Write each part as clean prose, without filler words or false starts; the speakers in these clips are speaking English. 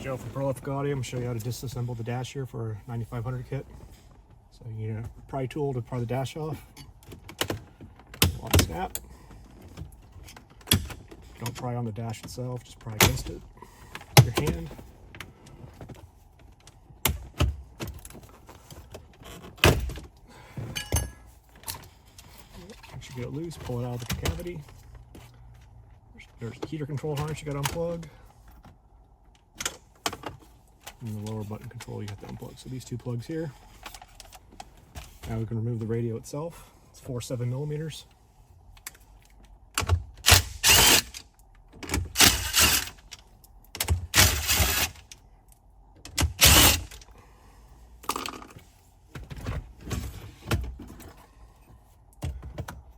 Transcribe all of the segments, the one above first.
Joe from Prolific Audio. I'm going to show you how to disassemble the dash here for a 9500 kit. So you need a pry tool to pry the dash off. On snap. Don't pry on the dash itself, just pry against it with your hand. Once you get it loose, pull it out of the cavity. There's the heater control harness you got to unplug. And the lower button control you have to unplug. So these two plugs here. Now we can remove the radio itself. It's 4.7 millimeters.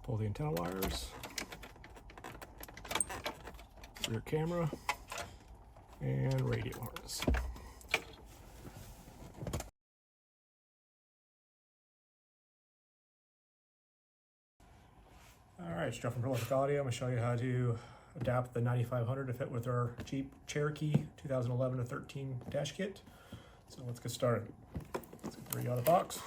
Pull the antenna wires, rear camera, and radio harness. Alright, it's Jeff from Prolific Audio. I'm going to show you how to adapt the 9500 to fit with our Jeep Cherokee 2011 to 13 dash kit. So let's get started. Let's get the radio out of the box.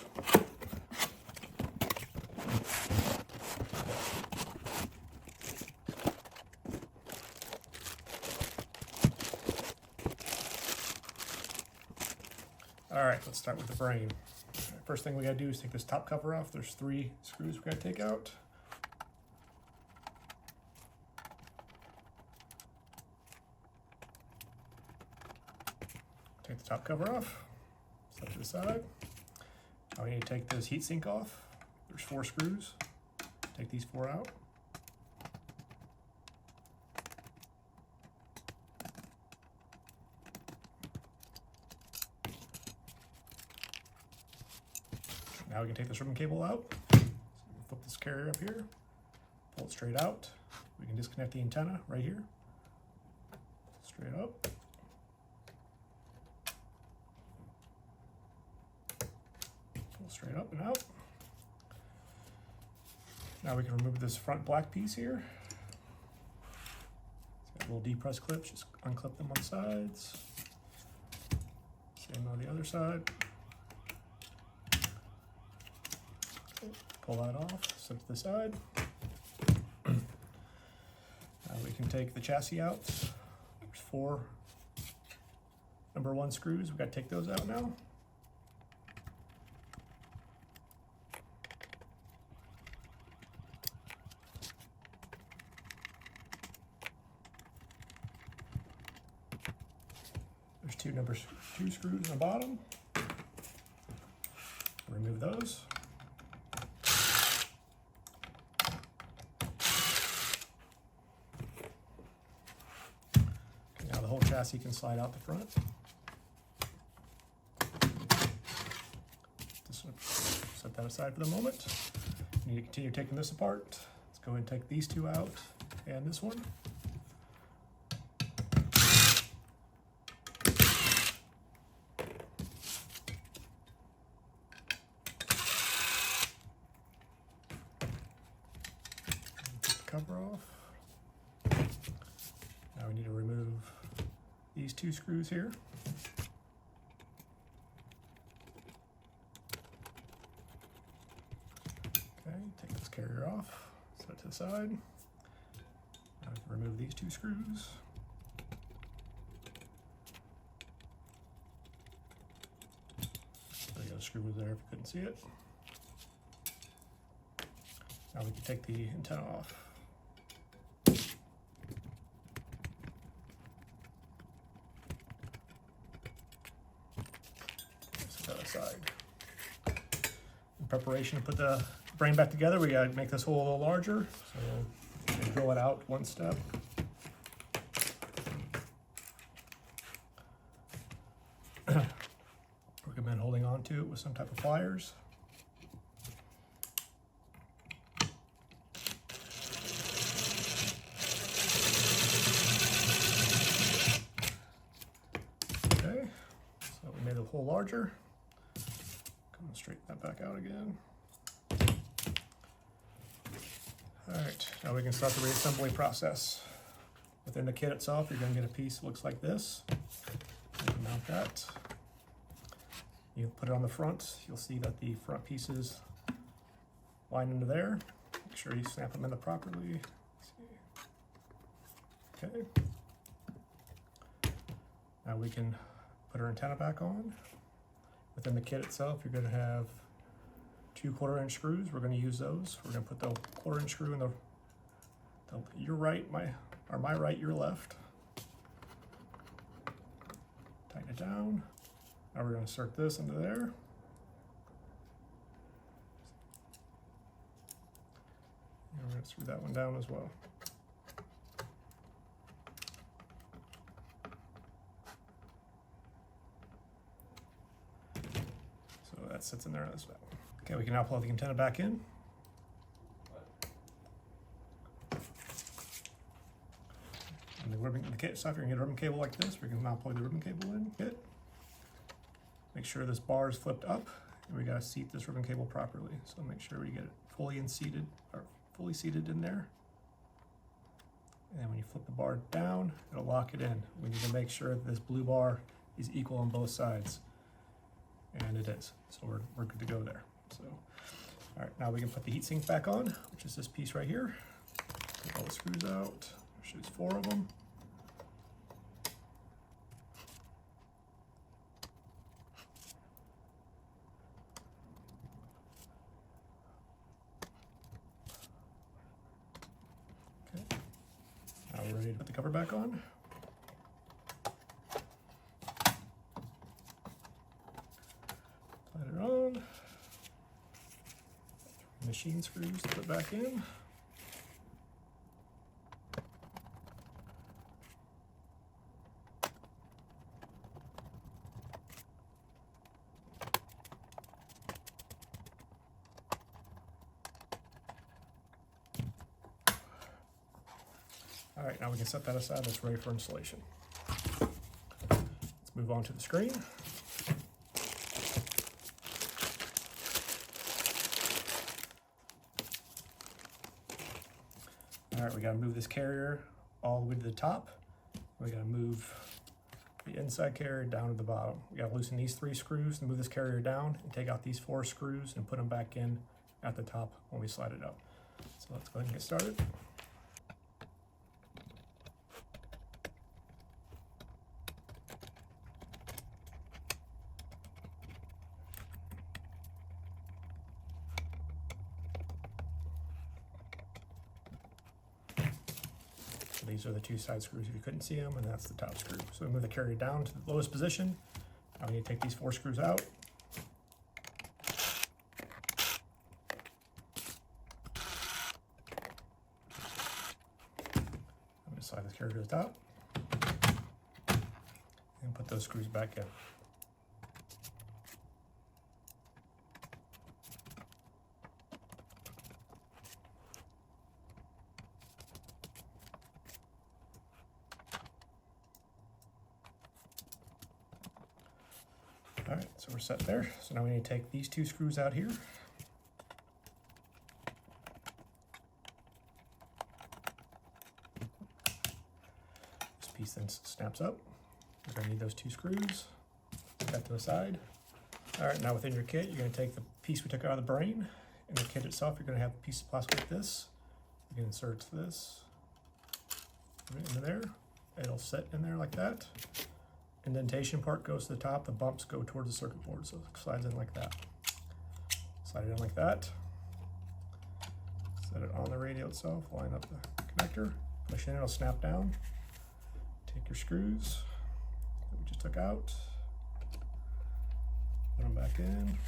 Alright, let's start with the frame. First thing we got to do is take this top cover off. There's 3 screws we got to take out. Take the top cover off, set to the side. Now we need to take this heatsink off. There's 4 screws. Take these 4 out. Now we can take this ribbon cable out. So we'll flip this carrier up here, pull it straight out. We can disconnect the antenna right here. Straight up. Straight up and out. Now we can remove this front black piece here. It's got little depressed clips, just unclip them on sides. Same on the other side. Pull that off, set to the side. Now we can take the chassis out. There's 4 number 1 screws. We've got to take those out now. There's 2 number 2 screws on the bottom. Remove those. Okay, now the whole chassis can slide out the front. Just set that aside for the moment. You need to continue taking this apart. Let's go ahead and take these 2 out and this one. Cover off. Now we need to remove these 2 screws here. Okay, take this carrier off, set it to the side. Now we can remove these 2 screws. There you go, the screw was there if you couldn't see it. Now we can take the antenna off. Side. In preparation to put the frame back together, we gotta make this hole a little larger. So we drill it out 1 step. Recommend holding on to it with some type of pliers. Okay, so we made the hole larger. Straighten that back out again. All right, now we can start the reassembly process. Within the kit itself, you're going to get a piece that looks like this. mount that. You put it on the front, you'll see that the front pieces line into there. Make sure you snap them in properly. Okay. Now we can put our antenna back on. Within the kit itself, you're going to have 2 1/4-inch screws. We're going to use those. We're going to put the 1/4-inch screw in your right, my right, your left. Tighten it down. Now we're going to insert this into there. And we're going to screw that one down as well. So that sits in there as well. Okay, we can now plug the antenna back in. And the kit stuff, you're gonna get a ribbon cable like this. We can now plug the ribbon cable in. Kit. Make sure this bar is flipped up, and we gotta seat this ribbon cable properly. So make sure we get it fully seated in there. And when you flip the bar down, it'll lock it in. We need to make sure that this blue bar is equal on both sides, and it is. So we're good to go there. So, all right, now we can put the heatsink back on, which is this piece right here. Take all the screws out. There's 4 of them. Okay. Now we're ready to put the cover back on. Slide it on. Machine screws to put back in. All right, now we can set that aside. It's ready for installation. Let's move on to the screen. All right, we gotta move this carrier all the way to the top. We gotta move the inside carrier down to the bottom. We gotta loosen these 3 screws and move this carrier down and take out these 4 screws and put them back in at the top when we slide it up. So let's go ahead and get started. These are the 2 side screws if you couldn't see them, and that's the top screw. So we move the carrier down to the lowest position. Now we need to take these 4 screws out. I'm going to slide this carrier to the top and put those screws back in. All right, so we're set there. So now we need to take these 2 screws out here. This piece then snaps up. We're gonna need those 2 screws. Put that to the side. All right, now within your kit, you're gonna take the piece we took out of the brain. In the kit itself, you're gonna have a piece of plastic like this. You can insert this into there. It'll sit in there like that. Indentation part goes to the top, the bumps go towards the circuit board, so it slides in like that. Slide it in like that. Set it on the radio itself, line up the connector, push in, it'll snap down. Take your screws that we just took out, put them back in.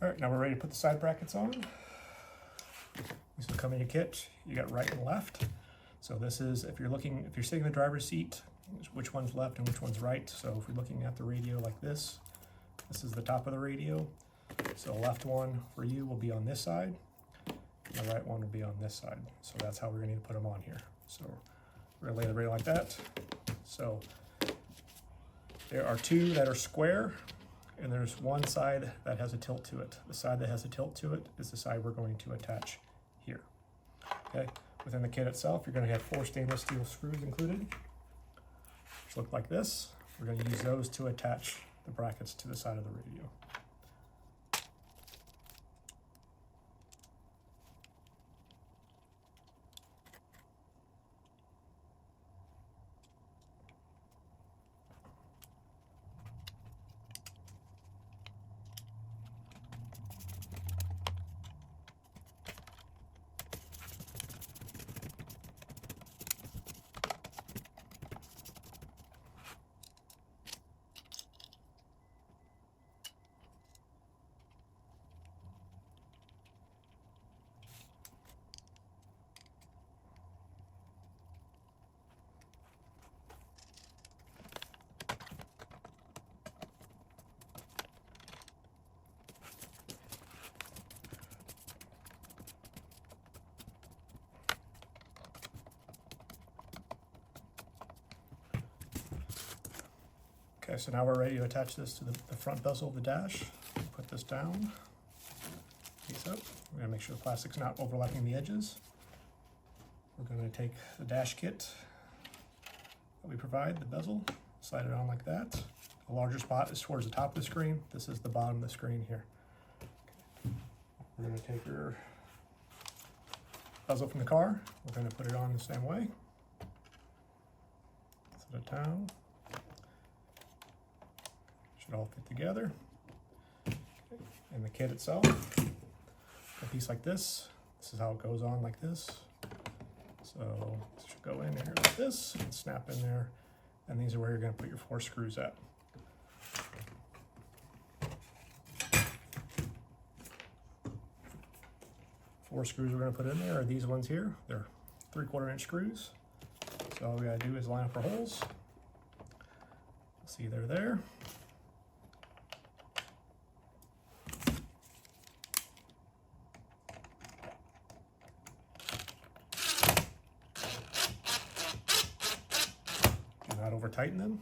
All right, now we're ready to put the side brackets on. These will come in your kit. You got right and left. So this is, if you're sitting in the driver's seat, which one's left and which one's right. So if you're looking at the radio like this is the top of the radio. So the left one for you will be on this side, and the right one will be on this side. So that's how we're gonna need to put them on here. So we're gonna lay the radio like that. So There are two that are square, and there's one side that has a tilt to it. The side that has a tilt to it is the side we're going to attach here. Okay, within the kit itself, you're going to have 4 stainless steel screws included, which look like this. We're going to use those to attach the brackets to the side of the radio. Okay, so now we're ready to attach this to the front bezel of the dash. Put this down, piece up. We're gonna make sure the plastic's not overlapping the edges. We're gonna take the dash kit that we provide, the bezel, slide it on like that. The larger spot is towards the top of the screen. This is the bottom of the screen here. Okay. We're gonna take your bezel from the car. We're gonna put it on the same way. Set it down. Should all fit together. Okay. And the kit itself, a piece like this. This is how it goes on like this. So it should go in here like this and snap in there. And these are where you're going to put your 4 screws at. Four screws we're going to put in there are these ones here. They're 3/4 inch screws. So all we got to do is line up our holes. See, they're there. Not over tighten them.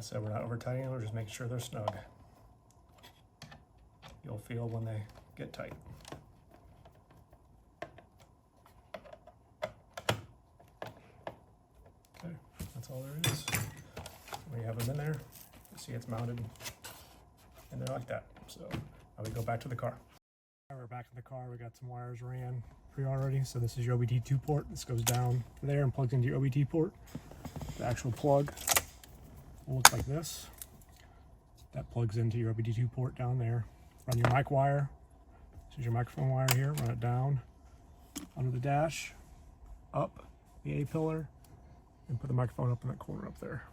So we're not over tightening them, we're just making sure they're snug. You'll feel when they get tight. Okay, that's all there is. When you have them in there, you see it's mounted in there like that. So now we go back to the car. We're back to the car, we got some wires ran already. So this is your OBD2 port. This goes down there and plugs into your OBD port. The actual plug will look like this. That plugs into your OBD2 port down there. Run your mic wire. This is your microphone wire here. Run it down under the dash, up the A pillar, and put the microphone up in that corner up there.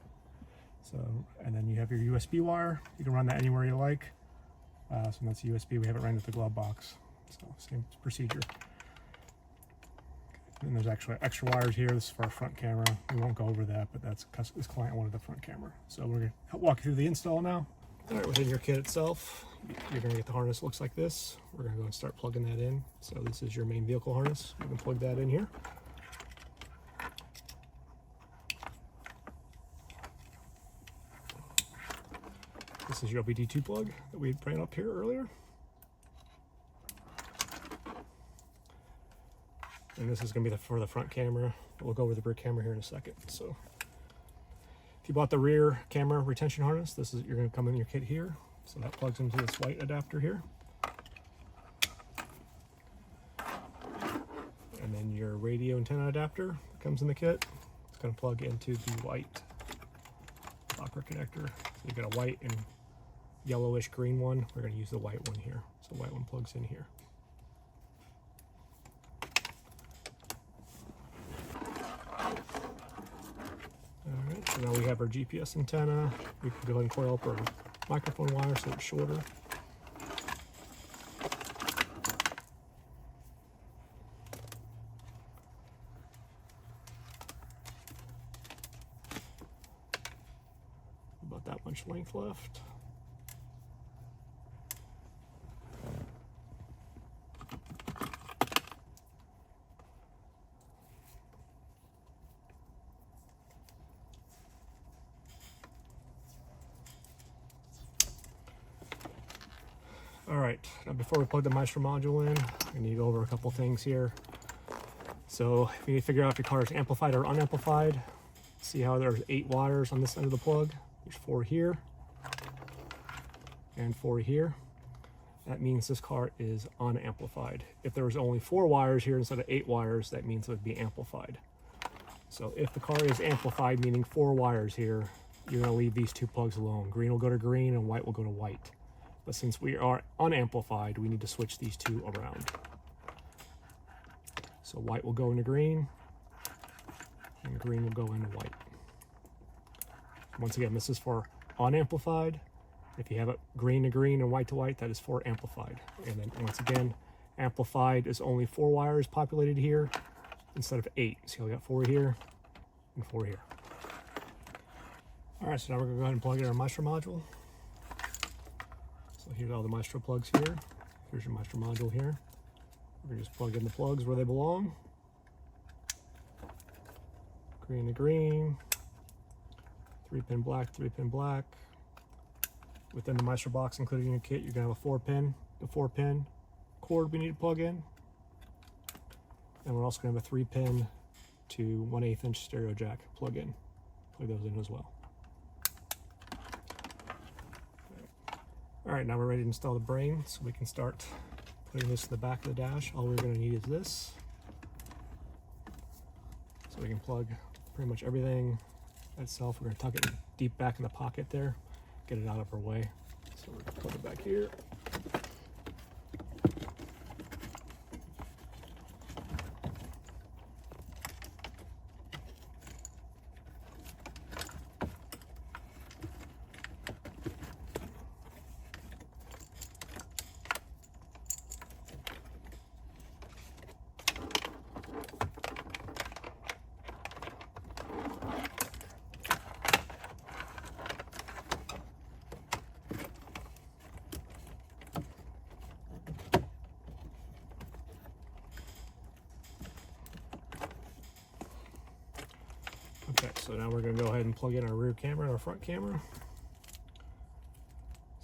So, and then you have your USB wire. You can run that anywhere you like. So that's USB. We have it right into the glove box. So same procedure. And there's actually extra wires here. This is for our front camera. We won't go over that, but that's this client wanted the front camera. So we're gonna walk you through the install now. All right, within your kit itself, you're gonna get the harness. Looks like this. We're gonna go and start plugging that in. So this is your main vehicle harness. You can plug that in here. This is your OBD2 plug that we ran up here earlier. And this is going to be for the front camera. We'll go over the rear camera here in a second. So if you bought the rear camera retention harness, this is, you're going to come in your kit here. So that plugs into this white adapter here. And then your radio antenna adapter that comes in the kit. It's going to plug into the white Doppler connector. So you've got a white and yellowish green one. We're going to use the white one here. So the white one plugs in here. Alright, so now now we have our GPS antenna. We can go ahead and coil up our microphone wire so it's shorter. About that much length left. All right, now before we plug the Maestro module in, we need to go over a couple things here. So you need to figure out if your car is amplified or unamplified. See how there's 8 wires on this end of the plug. There's 4 here and 4 here. That means this car is unamplified. If there was only 4 wires here instead of 8 wires, that means it would be amplified. So if the car is amplified, meaning 4 wires here, you're gonna leave these 2 plugs alone. Green will go to green and white will go to white. But since we are unamplified, we need to switch these 2 around. So white will go into green, and green will go into white. Once again, this is for unamplified. If you have it green to green and white to white, that is for amplified. And then once again, amplified is only 4 wires populated here instead of 8. So we got 4 here and 4 here. All right, so now we're gonna go ahead and plug in our Maestro module. So here's all the Maestro plugs here. Here's your Maestro module here. We're just plug in the plugs where they belong. Green to green, 3-pin black, 3-pin black. Within the Maestro box included in your kit, you're gonna have a 4-pin, the 4-pin cord we need to plug in. And we're also gonna have a 3-pin to 1/8 inch stereo jack plug in. Plug those in as well. All right, now we're ready to install the brain, so we can start putting this in the back of the dash. All we're going to need is this. So we can plug pretty much everything itself. We're going to tuck it deep back in the pocket there, get it out of our way. So we're going to plug it back here. Okay, so now we're going to go ahead and plug in our rear camera and our front camera.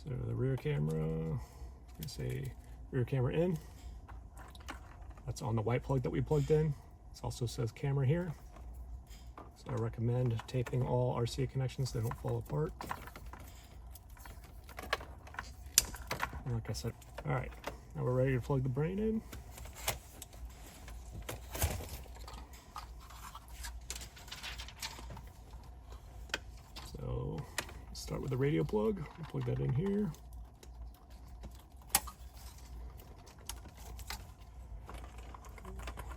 So the rear camera, I'm going to say rear camera in. That's on the white plug that we plugged in. It also says camera here. So I recommend taping all RCA connections so they don't fall apart. And like I said, all right, now we're ready to plug the brain in. So start with the radio plug. We'll plug that in here.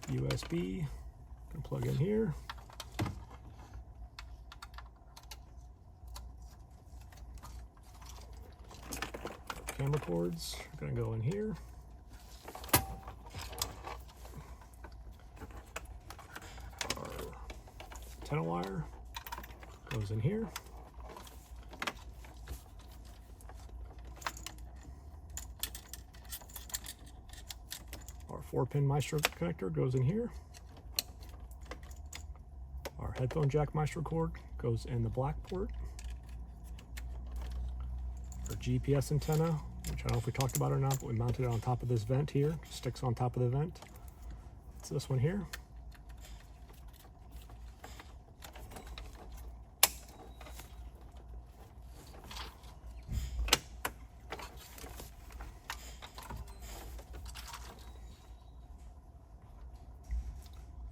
USB, can plug in here. Camera cords are going to go in here. Our antenna wire goes in here. Our 4-pin Maestro connector goes in here. Our headphone jack Maestro cord goes in the black port. Our GPS antenna, which I don't know if we talked about it or not, but we mounted it on top of this vent here. It sticks on top of the vent. It's this one here.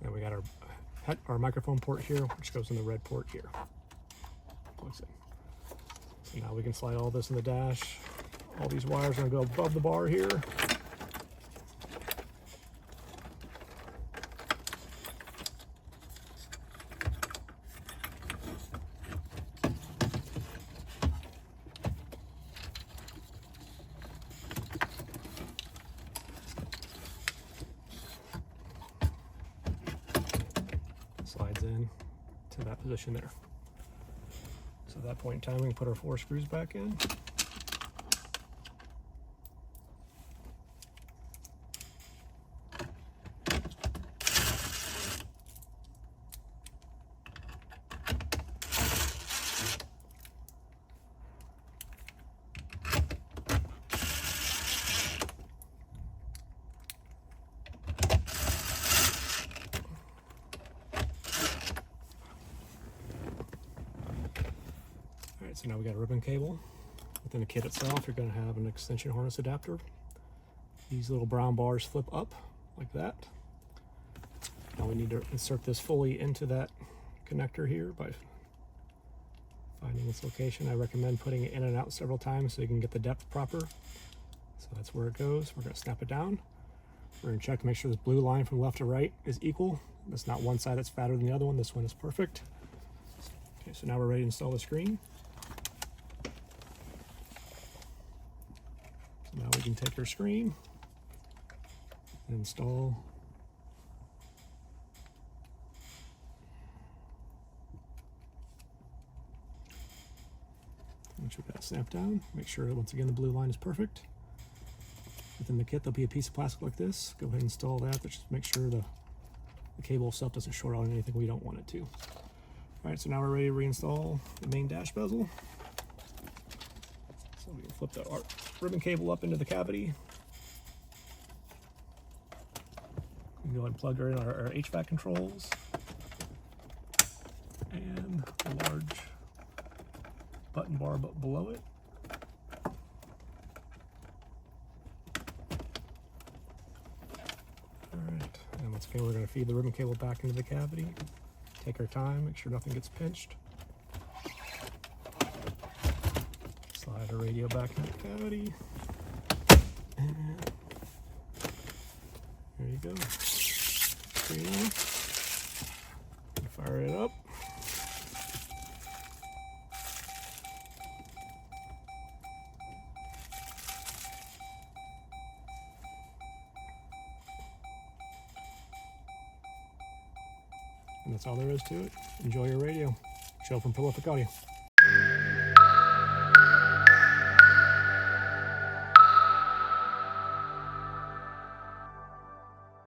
And we got our microphone port here, which goes in the red port here. Plugs in. So now we can slide all this in the dash. All these wires are going to go above the bar here. to that position there. So at that point in time, we can put our 4 screws back in. Alright, so now we got a ribbon cable. Within the kit itself, you're going to have an extension harness adapter. These little brown bars flip up like that. Now we need to insert this fully into that connector here by finding its location. I recommend putting it in and out several times so you can get the depth proper. So that's where it goes. We're going to snap it down. We're going to check to make sure this blue line from left to right is equal. There's not one side that's fatter than the other one. This one is perfect. Okay, so now we're ready to install the screen. So now we can take our screen and install once you've got it snapped down, make sure once again the blue line is perfect. Within the kit there'll be a piece of plastic like this. Go ahead and install that. Just make sure the cable itself doesn't short out on anything we don't want it to. Alright, so now we're ready to reinstall the main dash bezel. So we can flip the ribbon cable up into the cavity. We can go ahead and plug in our HVAC controls and a large button bar below it. Alright, and once again we're going to feed the ribbon cable back into the cavity. Take our time, make sure nothing gets pinched. Slide our radio back into the cavity. And there you go. Screen on. Fire it up. And that's all there is to it. Enjoy your radio. Show from Prolific Audio.